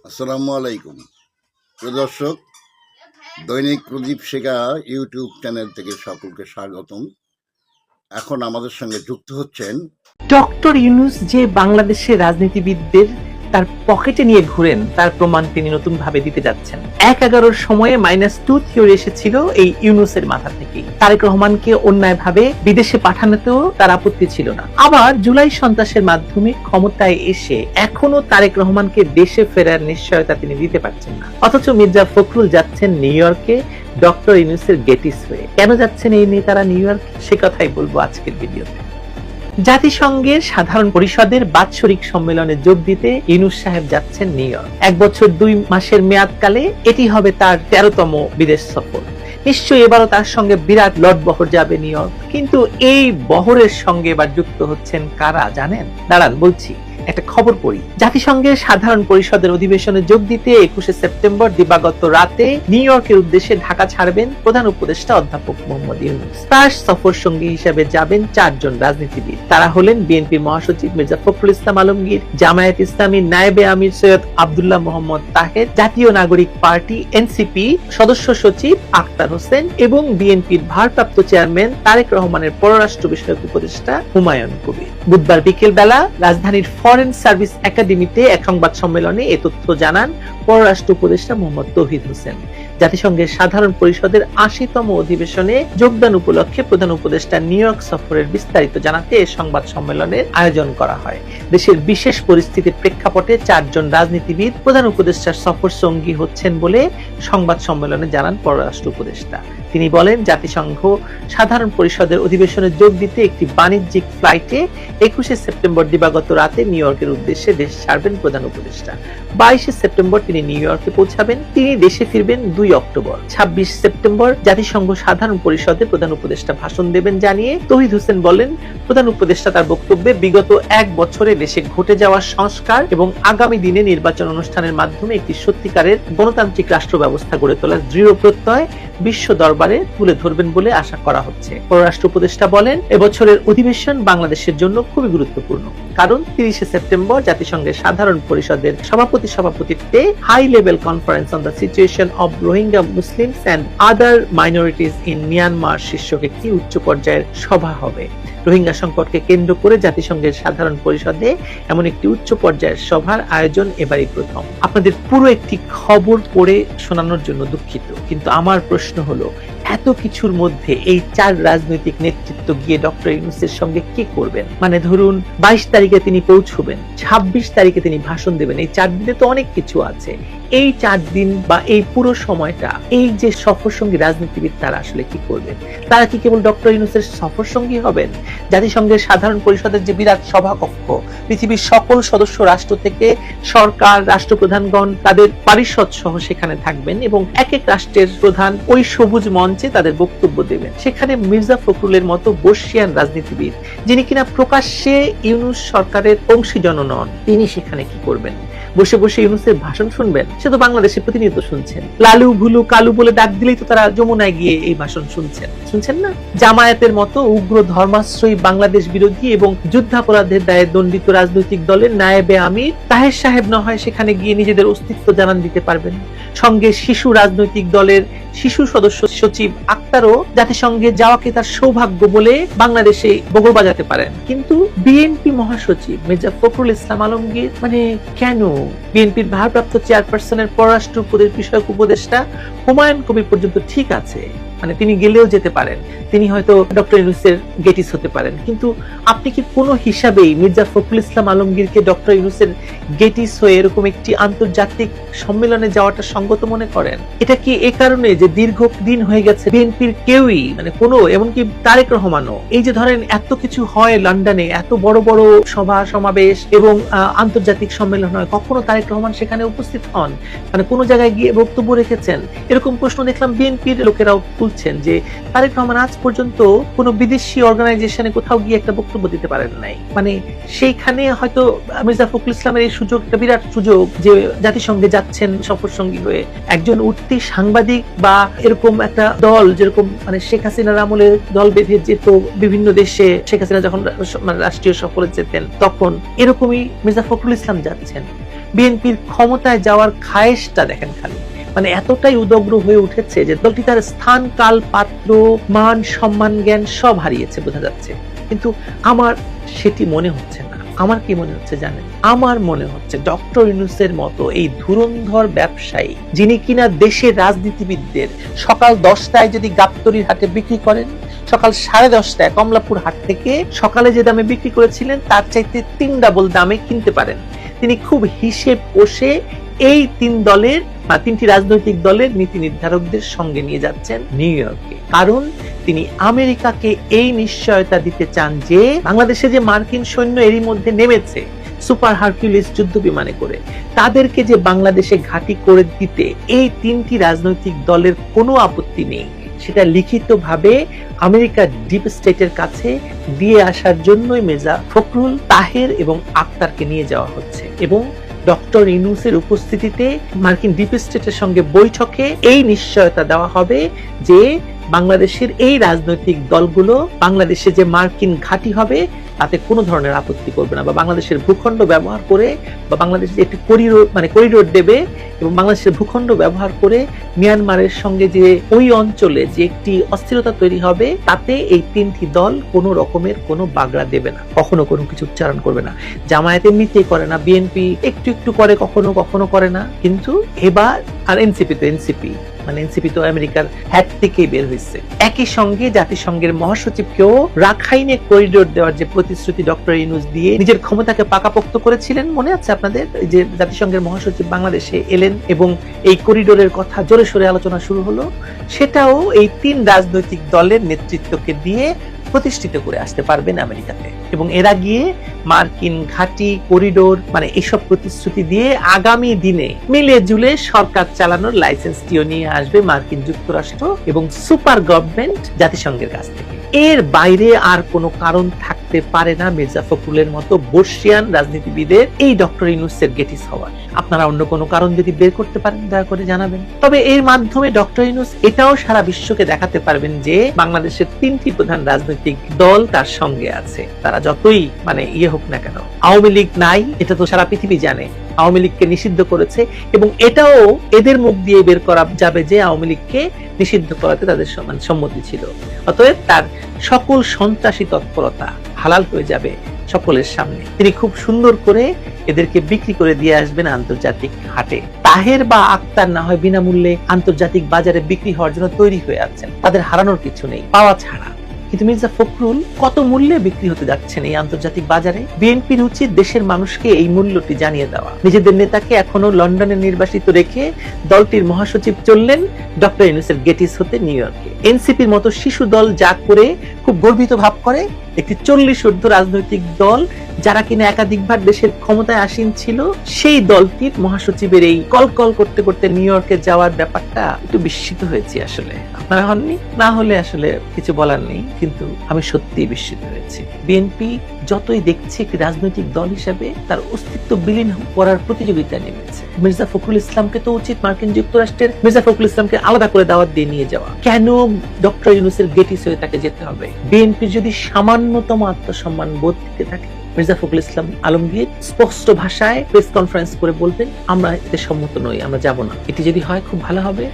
আসসালামু আলাইকুম প্রিয় দর্শক, দৈনিক প্রদীপ শেখা ইউটিউব চ্যানেল থেকে সকলকে স্বাগতম। এখন আমাদের সঙ্গে যুক্ত হচ্ছেন ডক্টর ইউনূস যে বাংলাদেশের রাজনীতিবিদদের তার পকেটে নিয়ে ঘুরেন তার প্রমাণ তিনি নতুন ভাবে দিতে যাচ্ছেন। ১/১১ সময়ে -2 থিওরি এসেছিল এই ইউনূসের মাথা থেকে। তারেক রহমানকে অন্যায়ভাবে বিদেশে পাঠানোতেও তার আপত্তি ছিল না। আবার জুলাই সন্ত্রাসের মাধ্যমে ক্ষমতায় এসে এখনো তারেক রহমানকে দেশে ফেরার নিশ্চয়তা তিনি দিতে পারছেন না। অথচ মির্জা ফখরুল যাচ্ছেন নিউ ইয়র্কে ডক্টর ইউনূসের গেটিস হয়ে। কেন যাচ্ছেন এই নেতারা নিউ ইয়র্ক, সে কথাই বলবো আজকের ভিডিওতে। জাতিসংঘের সাধারণ পরিষদের বাৎসরিক সম্মেলনে যোগ দিতে ইউনূস সাহেব যাচ্ছেন নিউ ইয়র্ক। 1 বছর 2 মাসের মেয়াদকালে এটি হবে তার 13তম বিদেশ সফর। নিশ্চয়ই এবারও তার সঙ্গে বিরাট লটবহর যাবে নিউ ইয়র্ক। কিন্তু এই বহরের সঙ্গে এবার যুক্ত হচ্ছেন কারা জানেন? দাঁড়ান বলছি, একটা খবর পড়ি। জাতিসংঘের সাধারণ পরিষদের অধিবেশনে যোগ দিতে 21শে সেপ্টেম্বর দিবাগত রাতে নিউ ইয়র্কের উদ্দেশ্যে ঢাকা ছাড়বেন প্রধান উপদেষ্টা অধ্যাপক মোহাম্মদ ইউনূস। তার সফর সঙ্গী হিসেবে যাবেন 4 জন রাজনীতিবিদ। তারা হলেন বিএনপির মহাসচিব মির্জা ফখরুল ইসলাম আলমগীর, জামায়াত ইসলামীর নায়েবে আমির সৈয়দ আব্দুল্লাহ মোহাম্মদ তাহের, জাতীয় নাগরিক পার্টি এনসিপি সদস্য সচিব আখতার হোসেন এবং বিএনপির ভারপ্রাপ্ত চেয়ারম্যান তারেক রহমানের পররাষ্ট্র বিষয়ক উপদেষ্টা হুমায়ুন কবির। বুধবার বিকেল বেলা রাজধানীর ফরেন সার্ভিস একাডেমিতে এক সংবাদ সম্মেলনে এ তথ্য জানান পররাষ্ট্র উপদেষ্টা মোহাম্মদ তৌহিদ হোসেন। জাতিসংঘের সাধারণ পরিষদের 80তম অধিবেশনে যোগদান উপলক্ষে প্রধান উপদেষ্টা নিউ ইয়র্ক সফরের বিস্তারিত জানাতে এই সংবাদ সম্মেলনের আয়োজন করা হয়। দেশের বিশেষ পরিস্থিতির প্রেক্ষাপটে 4 জন রাজনীতিবিদ প্রধান উপদেষ্টার সফর সঙ্গী হচ্ছেন বলে সংবাদ সম্মেলনে জানান পররাষ্ট্র উপদেষ্টা। তিনি বলেন, জাতিসংঘ সাধারণ পরিষদের অধিবেশনে যোগ দিতে একটি বাণিজ্যিক ফ্লাইটে 21শে সেপ্টেম্বর দিবাগত রাতে নিউ ইয়র্কের উদ্দেশ্যে দেশ ছাড়বেন প্রধান উপদেষ্টা। 22শে সেপ্টেম্বর তিনি নিউ ইয়র্কে পৌঁছাবেন। তিনি দেশে ফিরবেন 2 অক্টোবর। 26 সেপ্টেম্বর জাতিসংঘ সাধারণ পরিষদে প্রধান উপদেষ্টা ভাষণ দেবেন জানিয়ে তৌহিদ হোসেন বলেন, প্রধান উপদেষ্টা তার বক্তব্যে বিগত 1 বছরে দেশে ঘটে যাওয়া সংস্কার এবং আগামী দিনে নির্বাচন অনুষ্ঠানের মাধ্যমে একটি সত্যিকারের গণতান্ত্রিক রাষ্ট্র ব্যবস্থা গড়ে তোলার দৃঢ় প্রত্যয় বিশ্ব দরবারে তুলে ধরবেন বলে আশা করা হচ্ছে। পররাষ্ট্র উপদেষ্টা বলেন, এবছরের অধিবেশন বাংলাদেশের জন্য খুবই গুরুত্বপূর্ণ, কারণ 30শে সেপ্টেম্বর জাতিসংঘের সাধারণ পরিষদের সভাপতিত্বে high level conference on the situation of Rohingya Muslims and other minorities in Myanmar শীর্ষক একটি উচ্চ পর্যায়ের সভা হবে। রোহিঙ্গা সংকটকে কেন্দ্র করে জাতিসংঘের সাধারণ পরিষদে এমন একটি উচ্চ পর্যায়ের সভার আয়োজন এবারই প্রথম। আপনাদের পুরো একটি খবর পড়ে শোনানোর জন্য দুঃখিত, কিন্তু আমার প্রশ্ন হলো, এত কিছুর মধ্যে এই 4 রাজনৈতিক নেতৃত্ব গিয়ে ডক্টর ইউনূসের সঙ্গে কি করবেন? মানে ধরুন 22 তারিখে তিনি পৌঁছবেন, 26 তারিখে তিনি ভাষণ দেবেন, এই 4 দিনে তো অনেক কিছু আছে। এই 4 দিন বা এই পুরো সময়টা এই যে সফর সঙ্গী রাজনীতিবিদ তারা আসলে কি করবেন? তারা কি কেবল ডক্টর ইউনূসের সফর সঙ্গী হবেন? জাতিসংঘের সাধারণ পরিষদের যে বিরাট সভাকক্ষ, পৃথিবীর সকল সদস্য রাষ্ট্র থেকে সরকার, রাষ্ট্রপ্রধানগণ তাদের পারিষদ সহ সেখানে থাকবেন এবং এক এক রাষ্ট্রের প্রধান ওই সবুজ মঞ্চে তাদের বক্তব্য দেবেন। সেখানে মির্জা ফখরুলের মতো বর্ষিয়ান রাজনীতিবিদ, যিনি কিনা প্রকাশ্যে ইউনূস সরকারের অংশীজন নন, তিনি সেখানে কি করবেন? বসে বসে ইউনূসের ভাষণ শুনবেন? সে তো বাংলাদেশে প্রতিনিয়ত শুনছেন। লালু ভুলু কালু বলে ডাক দিলেই তো তারা যমুনায় গিয়ে এই ভাষণ শুনছেন না? জামায়াতের মতো উগ্র ধর্মাশ্রয়ী বাংলাদেশ বিরোধী এবং যুদ্ধাপরাধের দায়ে দণ্ডিত রাজনৈতিক দলের নায়েবে আমির তাহের সাহেব না হয় সেখানে গিয়ে নিজেদের অস্তিত্ব জানান দিতে পারবেন। সঙ্গে শিশু রাজনৈতিক দলের শিশু সদস্য সচিব আখতারও জাতিসংঘে যাওয়াকে তার সৌভাগ্য বলে বাংলাদেশে বগল বাজাতে পারেন। কিন্তু বিএনপি মহাসচিব মির্জা ফখরুল ইসলাম আলমগীর, মানে কেন? বিএনপির ভারপ্রাপ্ত চেয়ারপারসনের পররাষ্ট্র বিষয়ক উপদেষ্টা হুমায়ুন কবির পর্যন্ত ঠিক আছে, মানে তিনি গেলেও যেতে পারেন, তিনি হয়তো ডক্টর ইউনূসের গেটিস হতে পারেন, কিন্তু আপনি কি কোনো হিসাবেই মির্জা ফখরুল ইসলাম আলমগীরকে ডক্টর ইউনূসের গেটিস হয়ে এরকম একটি আন্তর্জাতিক সম্মেলনে যাওয়াটা সঙ্গত মনে করেন? এটা কি এ কারণে যে দীর্ঘদিন হয়ে গেছে বিএনপির কেউই, মানে কোনো, এমনকি তারেক রহমানও, এই যে ধরেন এত কিছু হয় লন্ডনে, এত বড় বড় সভা সমাবেশ এবং আন্তর্জাতিক সম্মেলন হয়, কখনো তারেক রহমান সেখানে উপস্থিত হন? মানে কোনো জায়গায় গিয়ে বক্তব্য রেখেছেন? এরকম প্রশ্ন দেখলাম বিএনপির লোকেরাও তুলছেন যে তারেক রহমান আজ পর্যন্ত কোনো বিদেশি অর্গানাইজেশনে কোথাও গিয়ে একটা বক্তব্য দিতে পারেন নাই। মানে সেইখানে হয়তো মির্জা ফখরুল ইসলামের এই সুযোগ, একটা বিরাট সুযোগ যে জাতিসংঘে যাচ্ছেন সফর সঙ্গী হয়ে। একজন উঠতি সাংবাদিক বা এরকম একটা দল, যেরকম মানে শেখ হাসিনার আমলে দল বেঁধে যেত বিভিন্ন দেশে, শেখ হাসিনা যখন রাষ্ট্রীয় সফরে যেতেন তখন, এরকমই মির্জা ফখরুল ইসলাম যাচ্ছেন। বিএনপির ক্ষমতায় যাওয়ার খায়েশটা দেখেন খালি, মানে এতটাই উদগ্র হয়ে উঠেছে যে দলটি তার স্থান, কাল, পাত্র, মান, সম্মান, জ্ঞান সব হারিয়েছে বোঝা যাচ্ছে। কিন্তু আমার সেটি মনে হচ্ছে না। আমার কি মনে হচ্ছে জানেন? আমার মনে হচ্ছে ডক্টর ইউনূসের মতো এই ধুরন্ধর ব্যবসায়ী, যিনি কিনা দেশের রাজনীতিবিদদের সকাল 10টায় যদি গাবতলীর হাটে বিক্রি করেন, সকাল 10:30টায় কমলাপুর হাট থেকে সকালে যে দামে বিক্রি করেছিলেন তার চাইতে 3 ডাবল দামে কিনতে পারেন, তিনি খুব হিসেব কষে এই তিনটি রাজনৈতিক দলের নীতি নির্ধারকদের সঙ্গে নিয়ে যাচ্ছেন নিউ ইয়র্কে। কারণ তিনি আমেরিকাকে এই নিশ্চয়তা দিতে চান যে বাংলাদেশে যে মার্কিন সৈন্য এরই মধ্যে নেমেছে সুপার হারকিউলিস যুদ্ধ বিমানে করে, তাদেরকে যে বাংলাদেশে ঘাঁটি করে দিতে এই তিনটি রাজনৈতিক দলের কোনো আপত্তি নেই, সেটা লিখিতভাবে আমেরিকার ডিপ স্টেটের কাছে দিয়ে আসার জন্যই মির্জা ফখরুল, তাহের এবং আক্তারকে নিয়ে যাওয়া হচ্ছে। এবং ডক্টর ইউনূসের উপস্থিতিতে মার্কিন ডিপ স্টেটের সঙ্গে বৈঠকে এই নিশ্চয়তা দেওয়া হবে যে বাংলাদেশের এই রাজনৈতিক দলগুলো বাংলাদেশে যে মার্কিন ঘাঁটি হবে তাতে কোনো ধরনের আপত্তি করবে না, বা বাংলাদেশের ভূখণ্ড ব্যবহার করে, বা বাংলাদেশে একটি করিডোর দেবে এবং বাংলাদেশের ভূখণ্ড ব্যবহার করে মিয়ানমারের সঙ্গে যে ওই অঞ্চলে যে একটি অস্থিরতা তৈরি হবে, তাতে এই তিনটি দল কোনো রকমের কোনো বাগড়া দেবে না, কখনো কোনো কিছু উচ্চারণ করবে না। জামায়াত এমনিতেই করে না, বিএনপি একটু একটু করে, কখনো কখনো করে না, কিন্তু এবার আর এনসিপি তো আমেরিকার হ্যাট থেকেই বের হয়েছে। একই সঙ্গে জাতিসংঘের মহাসচিবকেও রাখাইনে করিডোর দেওয়ার যে প্রতিশ্রুতি ডক্টর ইউনূস দিয়ে নিজের ক্ষমতাকে পাকাপোক্ত করেছিলেন, মনে আছে আপনাদের? যে জাতিসংঘের মহাসচিব বাংলাদেশে এলেন এবং এই করিডোরের কথা জোরে সোরে আলোচনা শুরু হলো, সেটাও এই 3 রাজনৈতিক দলের নেতৃত্বকে দিয়ে প্রতিষ্ঠিত করে আসতে পারবেন আমেরিকাতে। এবং এরা গিয়ে মার্কিন ঘাঁটি, করিডোর, মানে এইসব প্রতিশ্রুতি দিয়ে আগামী দিনে মিলে জুলে সরকার চালানোর লাইসেন্সটিও নিয়ে আসবে মার্কিন যুক্তরাষ্ট্র এবং সুপার গভর্নমেন্ট জাতিসংঘের কাছ থেকে। এর বাইরে আর কোনো কারণ থাকতে পারে না মির্জা ফখরুলের মতো বর্ষিয়ান রাজনীতিবিদের এই ডক্টর ইউনূসের গেটিস হওয়ার। আপনারা অন্য কোনো কারণ যদি বের করতে পারেন দয়া করে জানাবেন। তবে এর মাধ্যমে ডক্টর ইউনূস এটাও সারা বিশ্বকে দেখাতে পারবেন যে বাংলাদেশের 3টি প্রধান রাজনৈতিক দল তার সঙ্গে আছে, তারা যতই হোক না কেন। আওয়ামী লীগ নাই, এটা তো সারা পৃথিবী জানে, আওয়ামী লীগকে নিষিদ্ধ করেছে, এবং এটাও এদের মুখ দিয়ে বের করা যাবে যে আওয়ামী লীগকে নিষিদ্ধ করাতে তাদের সম্মতি ছিল। অতএব তার সকল সন্ত্রাসী তৎপরতা হালাল হয়ে যাবে সকলের সামনে। তিনি খুব সুন্দর করে এদেরকে বিক্রি করে দিয়ে আসবেন আন্তর্জাতিক হাটে। তাহের বা আক্তার না হয় বিনামূল্যে আন্তর্জাতিক বাজারে বিক্রি হওয়ার জন্য তৈরি হয়ে আছেন, তাদের হারানোর কিছু নেই পাওয়া ছাড়া। কিন্তু মির্জা ফখরুল কত মূল্যে বিক্রি হতে যাচ্ছেন এই আন্তর্জাতিক বাজারে? বিএনপির উচিত দেশের মানুষকে এই মূল্যটি জানিয়ে দেওয়া। নিজেদের নেতাকে এখনো লন্ডনে নির্বাসিত রেখে দলটির মহাসচিব চললেন ডক্টর ইউনূসের গেটিস হতে নিউ ইয়র্কে। এনসিপির মতো শিশু দল যা করে খুব গর্বিত ভাব করে, একটি 40 ঊর্ধ্ব রাজনৈতিক দল যারা কিনা একাধিকবার দেশের ক্ষমতায় আসীন ছিল, সেই দলটির মহাসচিবের এই কল করতে করতে নিউ ইয়র্কে যাওয়ার ব্যাপারটা একটু বিস্মিত হয়েছি আসলে। আপনারা হননি? না হলে আসলে কিছু বলার নেই, কিন্তু আমি সত্যিই বিস্মিত হয়েছি। বিএনপি যতই দেখছি একটি রাজনৈতিক দল হিসেবে তার অস্তিত্ব বিলীন করার প্রতিযোগিতায় নেমেছে। মির্জা ফখরুল ইসলামকে তো উচিত মার্কিন যুক্তরাষ্ট্রের মির্জা ফখরুল ইসলামকে আলাদা করে দাওয়াত দিয়ে নিয়ে যাওয়া। কেন ডক্টর ইউনূসের গেটিস হয়ে তাকে যেতে হবে? বিএনপির যদি সামান্যতম আত্মসম্মান বোধ থেকে থাকে, মির্জা ফখরুল ইসলাম আলমগীর স্পষ্ট ভাষায় প্রেস কনফারেন্স করে বলবেন, আমরা এতে সম্মত নই, আমরা যাব না। এটি যদি হয় খুব ভালো হবে।